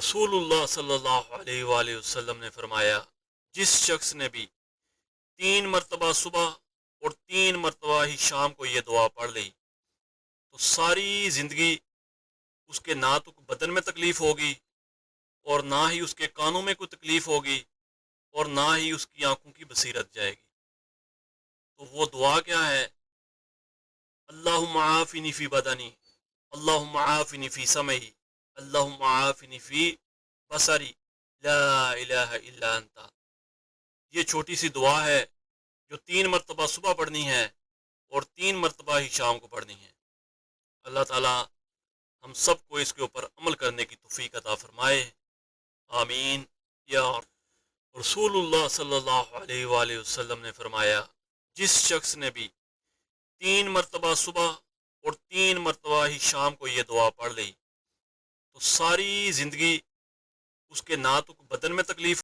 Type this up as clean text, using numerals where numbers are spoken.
رسول اللہ صلی اللہ علیہ وآلہ وسلم نے فرمایا، جس شخص نے بھی 3 مرتبہ صبح اور 3 مرتبہ ہی شام کو یہ دعا پڑھ لی تو ساری زندگی اس کے نہ تو بدن میں تکلیف ہوگی اور نہ ہی اس کے کانوں میں کوئی تکلیف ہوگی اور نہ ہی اس کی آنکھوں کی بصیرت جائے گی۔ تو وہ دعا کیا ہے؟ اللہم عافنی فی بدنی، اللہم عافنی فی سمعی، اللہم عافنی فی بصری، لا الہ الا انت۔ یہ چھوٹی سی دعا ہے جو 3 مرتبہ صبح پڑھنی ہے اور 3 مرتبہ ہی شام کو پڑھنی ہے۔ اللہ تعالی ہم سب کو اس کے اوپر عمل کرنے کی توفیق عطا فرمائے، آمین یا رب۔ رسول اللہ صلی اللہ علیہ وآلہ وسلم نے فرمایا، جس شخص نے بھی 3 مرتبہ صبح اور 3 مرتبہ ہی شام کو یہ دعا پڑھ لی تو ساری زندگی اس کے نہ تو بدن میں تکلیف